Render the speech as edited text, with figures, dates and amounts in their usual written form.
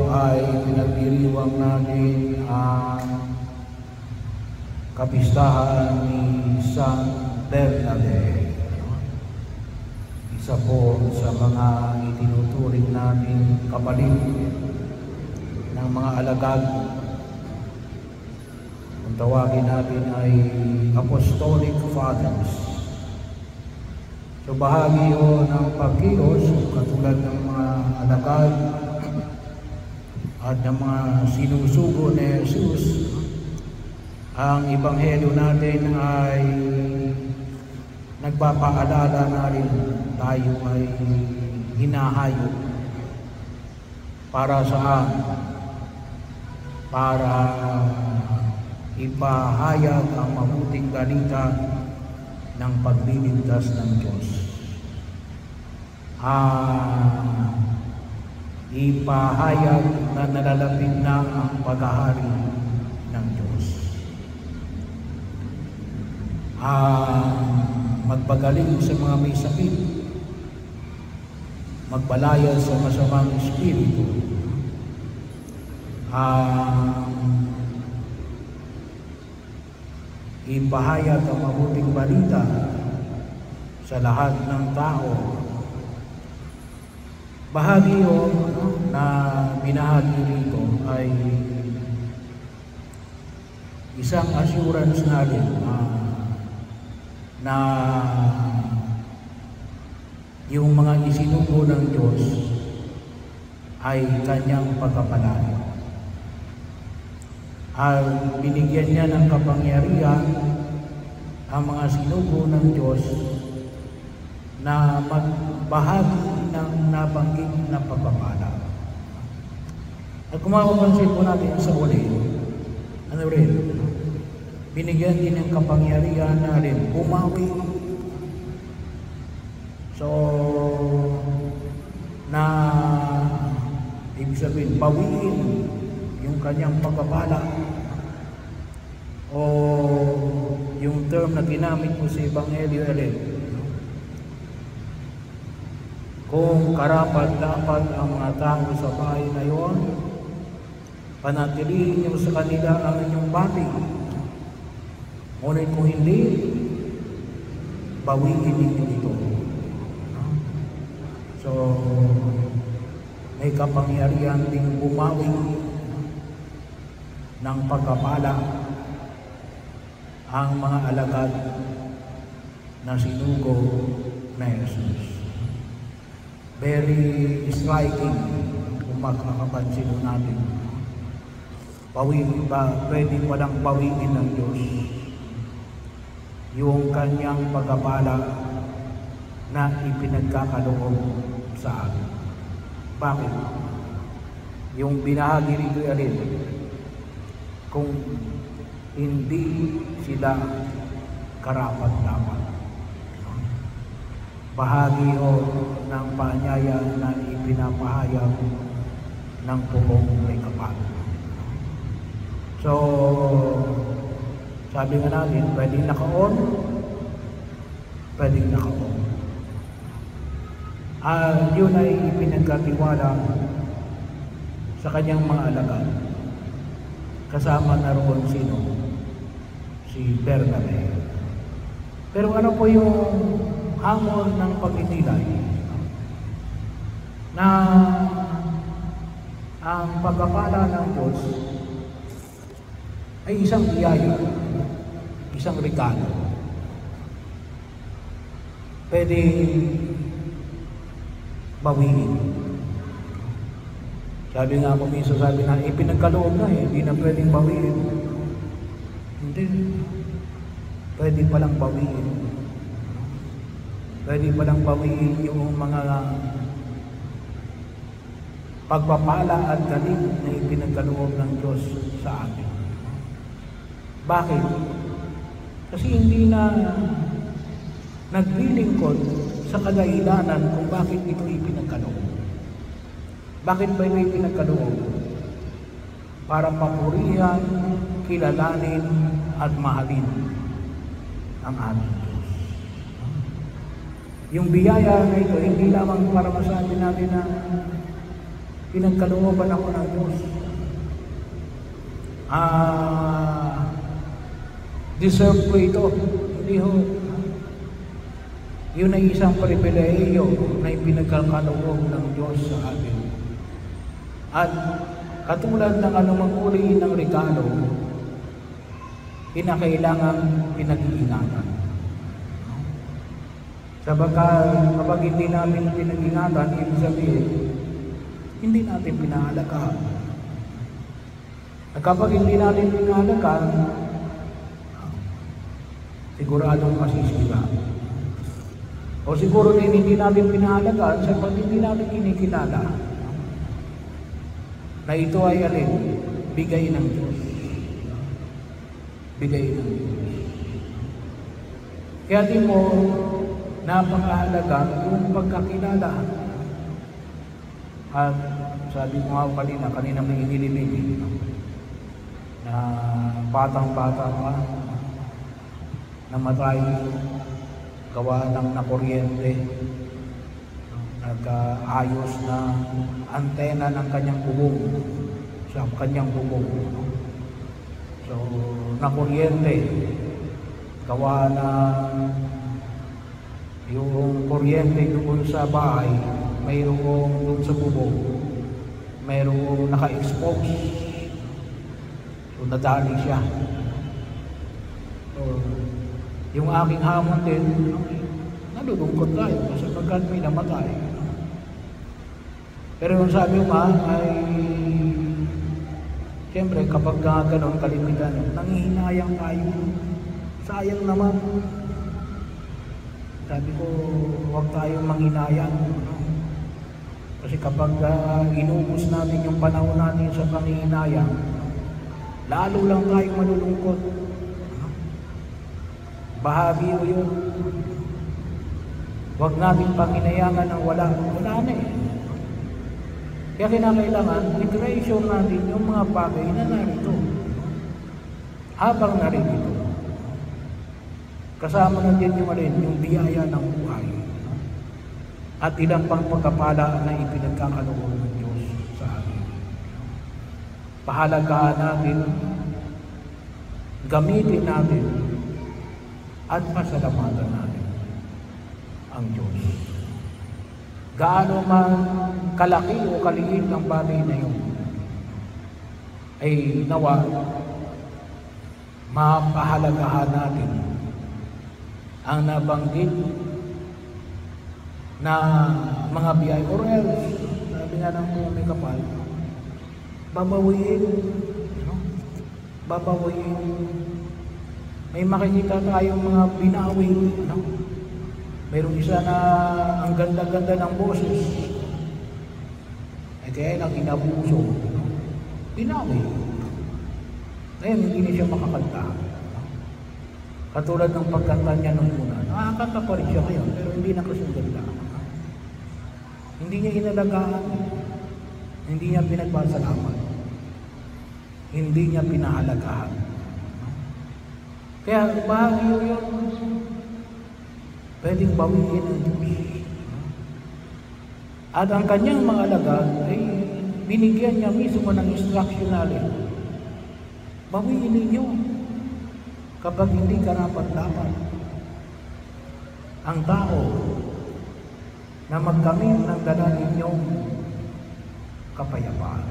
ay pinagdiriwang natin ang kapistahan ni San Bernabé. Isa po sa mga itinuturing natin kapalit ng mga alagad. Kung tawagin natin ay Apostolic Fathers. So bahagi o ng pagkilos, katulad ng mga alagad at ng mga sinusugo ni Jesus, ang ebanghelyo natin ay nagpapaalala na rin tayo ay hinahayop para saan? Para ipahayag ang mabuting balita ng pagliligtas ng Diyos. Ipahayag na nalalapit na ang paghahari ng Diyos. Magpagaling sa mga may sakit, magbalayad sa masamang espiritu, ipahayag ang mabuting balita sa lahat ng tao. Bahagi na binahagi rito ay isang assurance natin na yung mga isinugo ng Diyos ay kanyang pagkapalaya. Binigyan niya ng kapangyarihan ang mga sinugo ng Diyos na magbahagi ng nabanggit na pagpapala. At kung mapapansin po natin sa uli, binigyan din ng kapangyarihan na rin bumawi. So, na ibig sabihin, bawiin yung kanyang pagpapala. O yung term na ginamit mo sa Ebanghelyo rin, kung karapat-dapat ang mga tao sa bahay na yon, panatilihin niyo sa kanila ang inyong bati. Ngunit kung hindi, bawiin ninyo ito. So, may kapangyarihan ding bumawi ng pagkapala ang mga alagad na sinugo na Jesus. Very striking kung makakapansin natin. Pwede walang bawiin ng Diyos yung kanyang pagkapala na ipinagkakaloob sa atin. Bakit? Yung binahagi rito alin, kung hindi sila karapat-dapat. Bahagi o ng paanyaya na ipinapahayag ng pugong may kapal. So, sabi nga natin, pwedeng naka-on, pwedeng naka-on. Yun ay ipinagkatiwala sa kanyang mga alagad. Kasama na roon sino? Si Bernabé. Pero ano po yung hamon ng pagtitibay? Na ang pagkapala ng Diyos ay isang biyaya, isang regalo. Pwede bawiin. Sabi nga po minsan, sabi na, pinagkaloob na hindi na pwedeng bawiin. Hindi. Pwede palang bawiin. Pwede palang bawiin yung mga pagpapala at galing na ipinagkaloob ng Diyos sa atin. Bakit? Kasi hindi na naglilingkod sa kadahilanan kung bakit ito ipinagkaloob. Bakit ba ito ipinagkaloob? Para papurihan, kilalanin, at mahalin ang ating Diyos. Yung biyaya na ito, hindi lamang para masabi natin na Pinagkalooban ako ng Diyos. Deserve ko ito. Hindi ho. Yun ay isang pribilehiyo na ipinagkaloob ng Diyos sa atin. At katulad ng anumang uri ng regalo, kinakailangan pinag-iingatan. Kapag hindi namin pinag-ingatan, ibig sabihin, hindi natin pinahalagaan. At kapag hindi natin pinahalagaan, siguradong masisira. O siguro din hindi natin pinahalagaan sapagkat hindi natin kinikilala na ito ay alin? Bigay ng Diyos. Bigay ng Diyos. Kaya di mo napakahalaga yung pagkakilala. At sabi ko nga kanina may inilibig na batang-bata pa, namatay, gawa ng nakuryente, nag-ayos na antena ng kanyang bubong sa kanyang bubong. So, nakuryente, gawa na yung kuryente doon sa bahay, mayroong doon sa bubong, mayroong naka-expose. So, nadali siya. So, yung aking hamon din, nalulungkot tayo sapagkat may namatay. Pero yung sabi ko ay siyempre kapag gano'n kalimitan, nangihinayang tayo. Sayang naman. Sabi ko, huwag tayong manghinayang. Kasi kapag inubos natin yung panahon natin sa panghihinayang, lalo lang tayong malulungkot. Bahagi o yun. Huwag natin panghinayangan ng wala na eh. Kaya kinakailangan, i-treasure natin yung mga bagay na narito. Habang narito. Kasama na din yung biyaya ng buhay. At ilang pang pagkapala na ipinagkakaloob ng Diyos sa atin. Pahalagaan natin, gamitin natin, at pasalamatan natin ang Diyos. Gaano man kalaki o kaliit ang bagay na yun, ay nawa, mapahalagahan natin ang nabanggit na mga biyay or else, sabi nga ng may kapal, babawiin. Babawiin. May makikita tayong mga binawi. Mayroong isa na ang ganda-ganda ng boses. Kaya lang inabuso. Binawi. Ngayon, hindi na siya makakanta. Katulad ng pagkanta niya nung una. Nakakanta pa rin siya ngayon, pero hindi na kasing ganda. Hindi niya inalagaan. Hindi niya pinagpasalamat. Hindi niya pinahalagahan. Kaya bahagi yun, pwedeng bawiin ng Diyos. At ang kanyang mga alagad ay binigyan niya mismo ng instruction natin. Bawiin ninyo kapag hindi karapat-dapat ang tao na magkamit ng dala ninyong kapayapaan.